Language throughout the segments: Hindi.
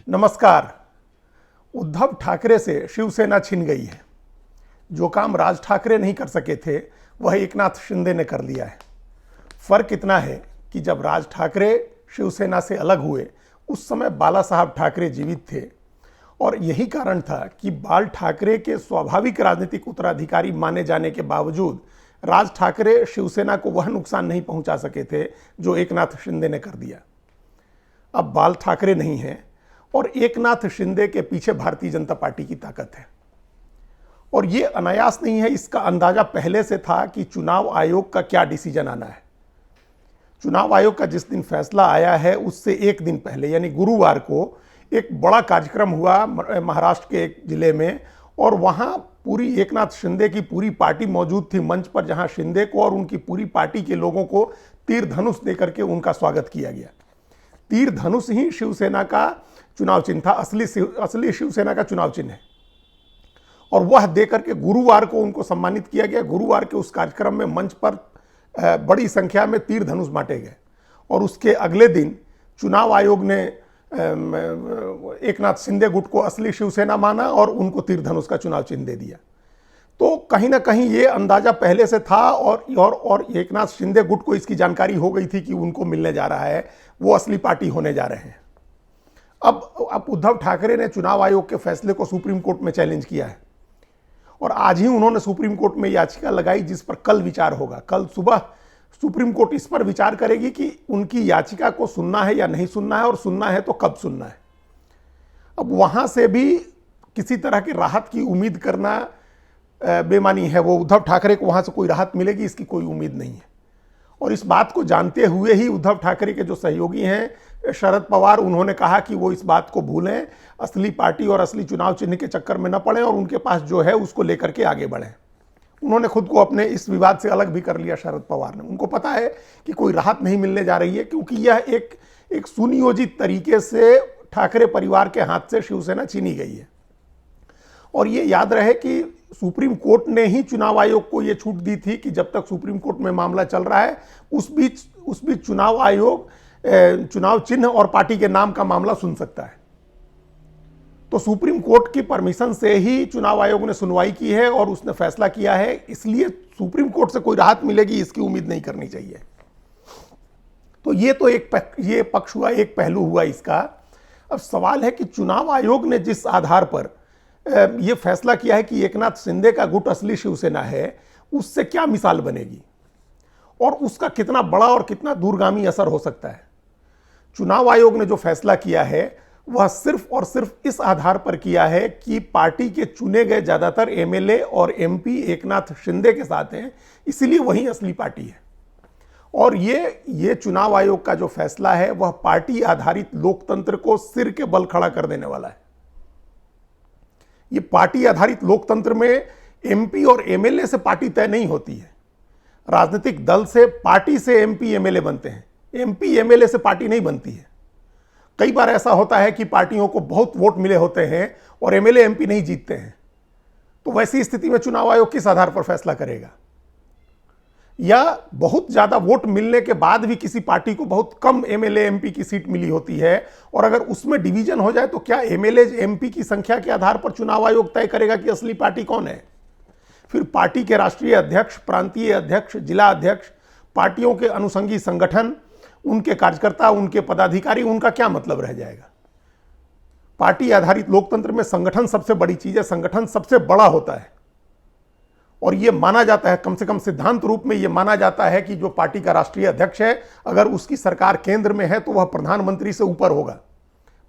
नमस्कार। उद्धव ठाकरे से शिवसेना छिन गई है। जो काम राज ठाकरे नहीं कर सके थे वह एकनाथ शिंदे ने कर लिया है। फर्क इतना है कि जब राज ठाकरे शिवसेना से अलग हुए उस समय बाला साहब ठाकरे जीवित थे और यही कारण था कि बाल ठाकरे के स्वाभाविक राजनीतिक उत्तराधिकारी माने जाने के बावजूद राज ठाकरे शिवसेना को वह नुकसान नहीं पहुंचा सके थे जो एकनाथ शिंदे ने कर दिया। अब बाल ठाकरे नहीं है और एकनाथ शिंदे के पीछे भारतीय जनता पार्टी की ताकत है। और ये अनायास नहीं है, इसका अंदाजा पहले से था कि चुनाव आयोग का क्या डिसीजन आना है। चुनाव आयोग का जिस दिन फैसला आया है उससे एक दिन पहले यानी गुरुवार को एक बड़ा कार्यक्रम हुआ महाराष्ट्र के एक जिले में, और वहां पूरी एकनाथ शिंदे की पूरी पार्टी मौजूद थी मंच पर, जहां शिंदे को और उनकी पूरी पार्टी के लोगों को तीर धनुष देकर के उनका स्वागत किया गया। तीर धनुष ही शिवसेना का चुनाव चिन्ह था, असली शिवसेना का चुनाव चिन्ह है, और वह देकर के गुरुवार को उनको सम्मानित किया गया। गुरुवार के उस कार्यक्रम में मंच पर बड़ी संख्या में तीर धनुष बांटे गए और उसके अगले दिन चुनाव आयोग ने एकनाथ शिंदे गुट को असली शिवसेना माना और उनको तीर धनुष का चुनाव चिन्ह दे दिया। तो कहीं ना कहीं ये अंदाजा पहले से था और एकनाथ शिंदे गुट को इसकी जानकारी हो गई थी कि उनको मिलने जा रहा है, वो असली पार्टी होने जा रहे हैं। अब उद्धव ठाकरे ने चुनाव आयोग के फैसले को सुप्रीम कोर्ट में चैलेंज किया है और आज ही उन्होंने सुप्रीम कोर्ट में याचिका लगाई जिस पर कल विचार होगा। कल सुबह सुप्रीम कोर्ट इस पर विचार करेगी कि उनकी याचिका को सुनना है या नहीं सुनना है, और सुनना है तो कब सुनना है। अब वहां से भी किसी तरह की राहत की उम्मीद करना बेमानी है। वो उद्धव ठाकरे को वहां से कोई राहत मिलेगी इसकी कोई उम्मीद नहीं है। और इस बात को जानते हुए ही उद्धव ठाकरे के जो सहयोगी हैं शरद पवार, उन्होंने कहा कि वो इस बात को भूलें, असली पार्टी और असली चुनाव चिन्ह के चक्कर में न पड़ें और उनके पास जो है उसको लेकर के आगे बढ़ें। उन्होंने खुद को अपने इस विवाद से अलग भी कर लिया शरद पवार ने। उनको पता है कि कोई राहत नहीं मिलने जा रही है, क्योंकि यह एक सुनियोजित तरीके से ठाकरे परिवार के हाथ से शिवसेना छीनी गई है। और ये याद रहे कि सुप्रीम कोर्ट ने ही चुनाव आयोग को यह छूट दी थी कि जब तक सुप्रीम कोर्ट में मामला चल रहा है उस बीच चुनाव आयोग चुनाव चिन्ह और पार्टी के नाम का मामला सुन सकता है। तो सुप्रीम कोर्ट की परमिशन से ही चुनाव आयोग ने सुनवाई की है और उसने फैसला किया है, इसलिए सुप्रीम कोर्ट से कोई राहत मिलेगी इसकी उम्मीद नहीं करनी चाहिए। तो ये तो ये पक्ष हुआ, एक पहलू हुआ इसका। अब सवाल है कि चुनाव आयोग ने जिस आधार पर यह फैसला किया है कि एकनाथ शिंदे का गुट असली शिवसेना है, उससे क्या मिसाल बनेगी और उसका कितना बड़ा और कितना दूरगामी असर हो सकता है। चुनाव आयोग ने जो फैसला किया है वह सिर्फ और सिर्फ इस आधार पर किया है कि पार्टी के चुने गए ज्यादातर एमएलए और एमपी एकनाथ शिंदे के साथ हैं, इसीलिए वही असली पार्टी है। और ये चुनाव आयोग का जो फैसला है वह पार्टी आधारित लोकतंत्र को सिर के बल खड़ा कर देने वाला है। ये पार्टी आधारित लोकतंत्र में एमपी और एमएलए से पार्टी तय नहीं होती है। राजनीतिक दल से, पार्टी से एमपी एमएलए बनते हैं, एमपी एमएलए से पार्टी नहीं बनती है। कई बार ऐसा होता है कि पार्टियों को बहुत वोट मिले होते हैं और एमएलए एमपी नहीं जीतते हैं। तो वैसी स्थिति में चुनाव आयोग किस आधार पर फैसला करेगा? या बहुत ज्यादा वोट मिलने के बाद भी किसी पार्टी को बहुत कम एमएलए एमपी की सीट मिली होती है और अगर उसमें डिवीजन हो जाए तो क्या एमएलए एमपी की संख्या के आधार पर चुनाव आयोग तय करेगा कि असली पार्टी कौन है? फिर पार्टी के राष्ट्रीय अध्यक्ष, प्रांतीय अध्यक्ष, जिला अध्यक्ष, पार्टियों के अनुषंगी संगठन, उनके कार्यकर्ता, उनके पदाधिकारी, उनका क्या मतलब रह जाएगा? पार्टी आधारित लोकतंत्र में संगठन सबसे बड़ी चीज है, संगठन सबसे बड़ा होता है और यह माना जाता है, कम से कम सिद्धांत रूप में यह माना जाता है कि जो पार्टी का राष्ट्रीय अध्यक्ष है अगर उसकी सरकार केंद्र में है तो वह प्रधानमंत्री से ऊपर होगा।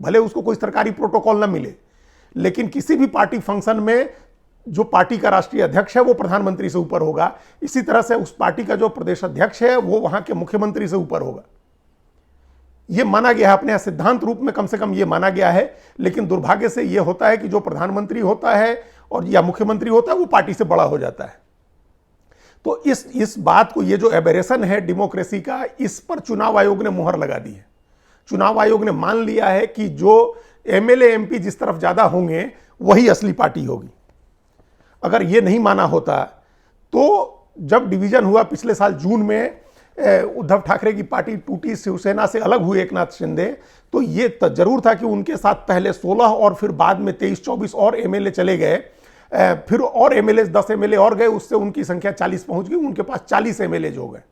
भले उसको कोई सरकारी प्रोटोकॉल न मिले, लेकिन किसी भी पार्टी फंक्शन में जो पार्टी का राष्ट्रीय अध्यक्ष है वो प्रधानमंत्री से ऊपर होगा। इसी तरह से उस पार्टी का जो प्रदेश अध्यक्ष है वो वहां के मुख्यमंत्री से ऊपर होगा। यह माना गया है, अपने सिद्धांत रूप में कम से कम यह माना गया है। लेकिन दुर्भाग्य से यह होता है कि जो प्रधानमंत्री होता है और या मुख्यमंत्री होता है वो पार्टी से बड़ा हो जाता है। तो इस बात को, ये जो एबेरेशन है डेमोक्रेसी का, इस पर चुनाव आयोग ने मुहर लगा दी है। चुनाव आयोग ने मान लिया है कि जो एमएलए एमपी जिस तरफ ज्यादा होंगे वही असली पार्टी होगी। अगर ये नहीं माना होता तो जब डिवीजन हुआ पिछले साल जून में उद्धव ठाकरे की पार्टी टूटी, शिवसेना से अलग हुए एकनाथ शिंदे, तो ये जरूर था कि उनके साथ पहले 16 और फिर बाद में 23-24 और एमएलए चले गए, फिर और एमएलए 10 एमएलए और गए, उससे उनकी संख्या 40 पहुंच गई, उनके पास 40 एमएलए हो गए।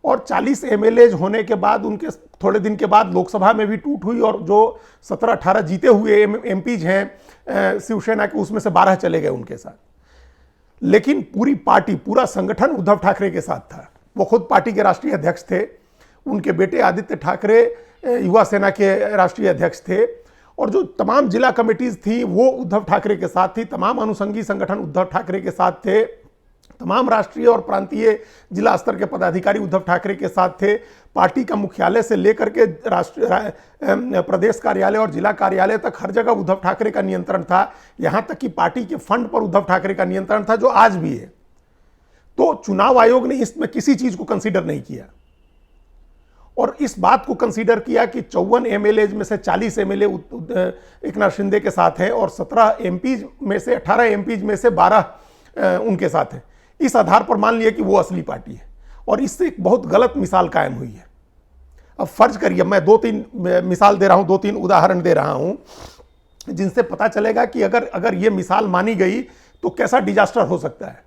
और 40 एमएलए होने के बाद उनके थोड़े दिन के बाद लोकसभा में भी टूट हुई, और जो 17-18 जीते हुए एमपीज हैं शिवसेना के, उसमें से 12 चले गए उनके साथ। लेकिन पूरी पार्टी, पूरा संगठन उद्धव ठाकरे के साथ था। वो खुद पार्टी के राष्ट्रीय अध्यक्ष थे, उनके बेटे आदित्य ठाकरे युवा सेना के राष्ट्रीय अध्यक्ष थे, और जो तमाम जिला कमेटीज थी वो उद्धव ठाकरे के साथ थी, तमाम अनुषंगी संगठन उद्धव ठाकरे के साथ थे, तमाम राष्ट्रीय और प्रांतीय जिला स्तर के पदाधिकारी उद्धव ठाकरे के साथ थे। पार्टी का मुख्यालय से लेकर के प्रदेश कार्यालय और जिला कार्यालय तक हर जगह उद्धव ठाकरे का नियंत्रण था। यहां तक कि पार्टी के फंड पर उद्धव ठाकरे का नियंत्रण था, जो आज भी है। तो चुनाव आयोग ने इसमें किसी चीज को कंसीडर नहीं किया, और इस बात को कंसीडर किया कि 54 एमएलए में से 40 एमएलए एकनाथ शिंदे के साथ है, और 17 एमपीज में से 18 एमपीज में से 12 उनके साथ है। इस आधार पर मान लिया कि वो असली पार्टी है, और इससे एक बहुत गलत मिसाल कायम हुई है। अब फर्ज करिए, मैं 2-3 मिसाल दे रहा हूं, 2-3 उदाहरण दे रहा हूं, जिनसे पता चलेगा कि अगर ये मिसाल मानी गई तो कैसा डिजास्टर हो सकता है।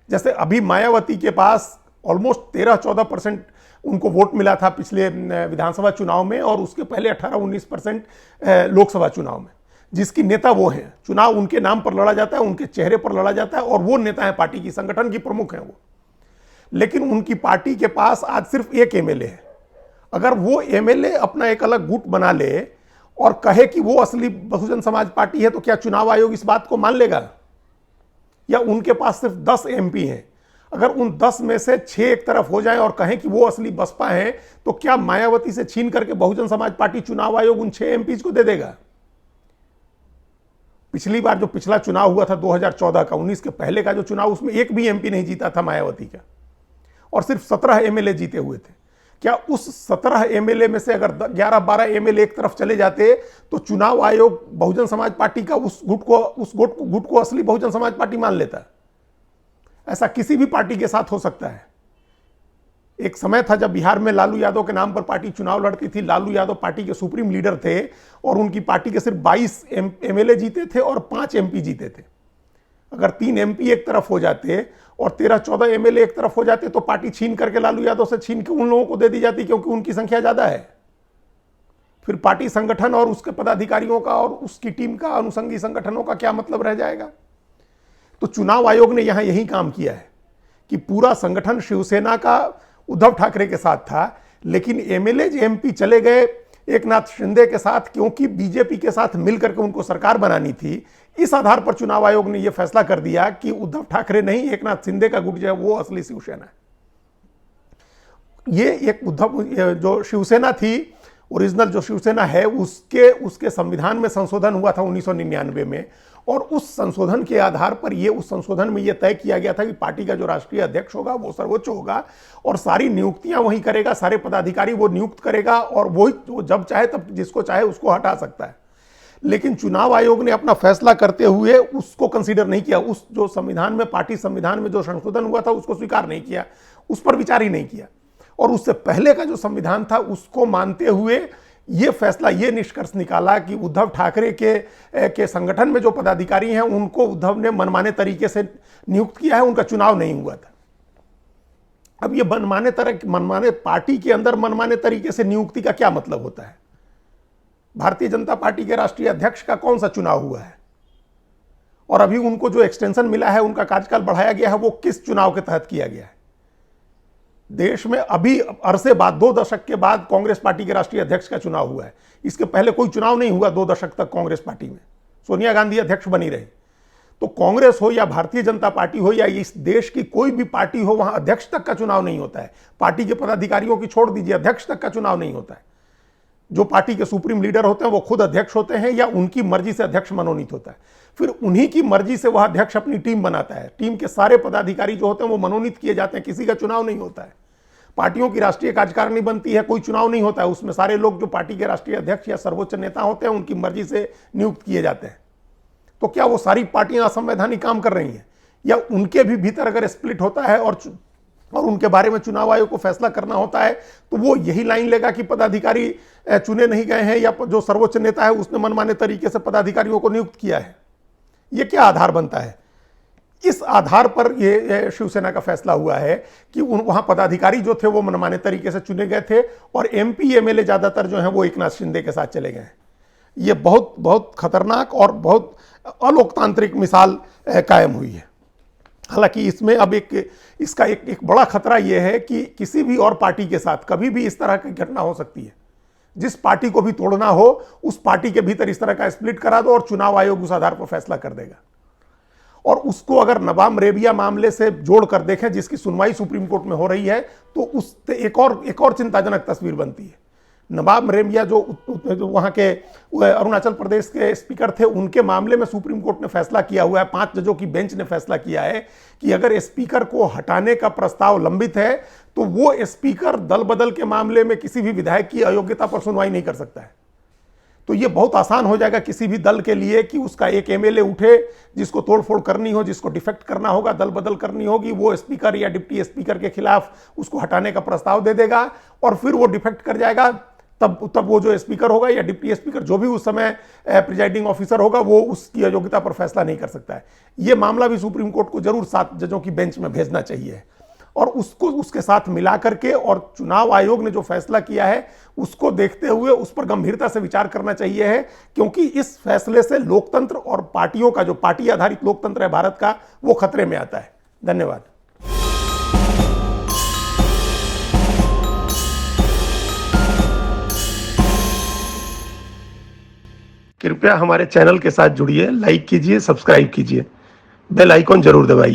जैसे अभी मायावती के पास ऑलमोस्ट 13-14% उनको वोट मिला था पिछले विधानसभा चुनाव में, और उसके पहले 18-19% लोकसभा चुनाव में, जिसकी नेता वो हैं। चुनाव उनके नाम पर लड़ा जाता है, उनके चेहरे पर लड़ा जाता है, और वो नेता है, पार्टी की संगठन की प्रमुख हैं वो। लेकिन उनकी पार्टी के पास आज सिर्फ एक एमएलए है। अगर वो एमएलए अपना एक अलग गुट बना ले और कहे कि वो असली बहुजन समाज पार्टी है, तो क्या चुनाव आयोग इस बात को मान लेगा? या उनके पास सिर्फ 10 एमपी हैं, अगर उन 10 में से 6 एक तरफ हो जाएं और कहें कि वो असली बसपा है, तो क्या मायावती से छीन करके बहुजन समाज पार्टी चुनाव आयोग उन 6 एमपीज को दे देगा? पिछली बार जो पिछला चुनाव हुआ था 2014 का, 19 के पहले का जो चुनाव, उसमें एक भी एमपी नहीं जीता था मायावती का, और सिर्फ 17 एमएलए जीते हुए थे। क्या उस 17 एमएलए में से अगर 11-12 एमएलए एक तरफ चले जाते, तो चुनाव आयोग बहुजन समाज पार्टी का उस गुट को असली बहुजन समाज पार्टी मान लेता? ऐसा किसी भी पार्टी के साथ हो सकता है। एक समय था जब बिहार में लालू यादव के नाम पर पार्टी चुनाव लड़ती थी। लालू यादव पार्टी के सुप्रीम लीडर थे, और उनकी पार्टी के सिर्फ 22 एमएलए जीते थे और 5 एमपी जीते थे। अगर 3 एमपी एक तरफ हो जाते और 13-14 एमएलए एक तरफ हो जाते, तो पार्टी छीन करके लालू यादव से छीन के उन लोगों को दे दी जाती, क्योंकि उनकी संख्या ज्यादा है। फिर पार्टी संगठन और उसके पदाधिकारियों का और उसकी टीम का, अनुषंगी संगठनों का क्या मतलब रह जाएगा? तो चुनाव आयोग ने यहां यही काम किया है कि पूरा संगठन शिवसेना का उद्धव ठाकरे के साथ था, लेकिन एमएलए एमपी चले गए एकनाथ शिंदे के साथ, क्योंकि बीजेपी के साथ मिलकर के उनको सरकार बनानी थी। इस आधार पर चुनाव आयोग ने यह फैसला कर दिया कि उद्धव ठाकरे नहीं, एकनाथ शिंदे का गुट जो है वो असली शिवसेना है। ये एक उद्धव जो शिवसेना थी, ओरिजिनल जो शिवसेना है, उसके संविधान में संशोधन हुआ था 1999 में, और उस संशोधन के आधार पर उस संशोधन में यह तय किया गया था कि पार्टी का जो राष्ट्रीय अध्यक्ष होगा वो सर्वोच्च होगा, और सारी नियुक्तियां वही करेगा, सारे पदाधिकारी वो नियुक्त करेगा, और वो जब चाहे तब जिसको चाहे उसको हटा सकता है। लेकिन चुनाव आयोग ने अपना फैसला करते हुए उसको कंसीडर नहीं किया। उस जो संविधान में, पार्टी संविधान में जो संशोधन हुआ था, उसको स्वीकार नहीं किया, उस पर विचार ही नहीं किया। और उससे पहले का जो संविधान था उसको मानते हुए ये फैसला, ये निष्कर्ष निकाला कि उद्धव ठाकरे के संगठन में जो पदाधिकारी हैं उनको उद्धव ने मनमाने तरीके से नियुक्त किया है, उनका चुनाव नहीं हुआ था। अब ये मनमाने पार्टी के अंदर मनमाने तरीके से नियुक्ति का क्या मतलब होता है? भारतीय जनता पार्टी के राष्ट्रीय अध्यक्ष का कौन सा चुनाव हुआ है? और अभी उनको जो एक्सटेंशन मिला है, उनका कार्यकाल बढ़ाया गया है, वो किस चुनाव के तहत किया गया है? देश में अभी अरसे बाद, 2 दशक के बाद कांग्रेस पार्टी के राष्ट्रीय अध्यक्ष का चुनाव हुआ है। इसके पहले कोई चुनाव नहीं हुआ 2 दशक तक कांग्रेस पार्टी में। सोनिया गांधी अध्यक्ष बनी रही। तो कांग्रेस हो या भारतीय जनता पार्टी हो या इस देश की कोई भी पार्टी हो, वहां अध्यक्ष तक का चुनाव नहीं होता है। पार्टी के पदाधिकारियों की छोड़ दीजिए, अध्यक्ष तक का चुनाव नहीं होता है। जो पार्टी के सुप्रीम लीडर होते हैं वो खुद अध्यक्ष होते हैं, या उनकी मर्जी से अध्यक्ष मनोनीत होता है। फिर उन्हीं की मर्जी से वह अध्यक्ष अपनी टीम बनाता है। टीम के सारे पदाधिकारी जो होते हैं वो मनोनीत किए जाते हैं, किसी का चुनाव नहीं होता है। पार्टियों की राष्ट्रीय कार्यकारिणी बनती है, कोई चुनाव नहीं होता है, उसमें सारे लोग जो पार्टी के राष्ट्रीय अध्यक्ष या सर्वोच्च नेता होते हैं उनकी मर्जी से नियुक्त किए जाते हैं। तो क्या वो सारी पार्टियां असंवैधानिक काम कर रही हैं? या उनके भी भीतर अगर स्प्लिट होता है और और उनके बारे में चुनाव आयोग को फैसला करना होता है, तो वो यही लाइन लेगा कि पदाधिकारी चुने नहीं गए हैं या जो सर्वोच्च नेता है उसने मनमाने तरीके से पदाधिकारियों को नियुक्त किया है। ये क्या आधार बनता है? इस आधार पर ये शिवसेना का फैसला हुआ है कि वहां पदाधिकारी जो थे वो मनमाने तरीके से चुने गए थे और एमपी एमएलए ज्यादातर जो हैं वो एकनाथ शिंदे के साथ चले गए हैं। ये बहुत बहुत खतरनाक और बहुत अलोकतांत्रिक मिसाल कायम हुई है। हालांकि इसमें अब इसका एक बड़ा खतरा यह है कि किसी भी और पार्टी के साथ कभी भी इस तरह की घटना हो सकती है। जिस पार्टी को भी तोड़ना हो उस पार्टी के भीतर इस तरह का स्प्लिट करा दो और चुनाव आयोग उस आधार पर फैसला कर देगा। और उसको अगर नवाब रेबिया मामले से जोड़कर देखें, जिसकी सुनवाई सुप्रीम कोर्ट में हो रही है, तो उससे एक और चिंताजनक तस्वीर बनती है। नवाब रेबिया जो वहां के अरुणाचल प्रदेश के स्पीकर थे, उनके मामले में सुप्रीम कोर्ट ने फैसला किया हुआ है, 5 जजों की बेंच ने फैसला किया है कि अगर स्पीकर को हटाने का प्रस्ताव लंबित है तो वो स्पीकर दल बदल के मामले में किसी भी विधायक की अयोग्यता पर सुनवाई नहीं कर सकता है। तो ये बहुत आसान हो जाएगा किसी भी दल के लिए कि उसका एक एमएलए उठे, जिसको तोड़फोड़ करनी हो, जिसको डिफेक्ट करना होगा, दल बदल करनी होगी, वो स्पीकर या डिप्टी स्पीकर के खिलाफ उसको हटाने का प्रस्ताव दे देगा और फिर वो डिफेक्ट कर जाएगा। तब वो जो स्पीकर होगा या डिप्टी स्पीकर जो भी उस समय प्रिजाइडिंग ऑफिसर होगा वो उसकी अयोग्यता पर फैसला नहीं कर सकता है। ये मामला भी सुप्रीम कोर्ट को जरूर 7 जजों की बेंच में भेजना चाहिए और उसको उसके साथ मिला करके और चुनाव आयोग ने जो फैसला किया है उसको देखते हुए उस पर गंभीरता से विचार करना चाहिए है, क्योंकि इस फैसले से लोकतंत्र और पार्टियों का जो पार्टी आधारित लोकतंत्र है भारत का, वो खतरे में आता है। धन्यवाद। कृपया हमारे चैनल के साथ जुड़िए, लाइक कीजिए, सब्सक्राइब कीजिए, बेल आइकॉन जरूर दबाइए।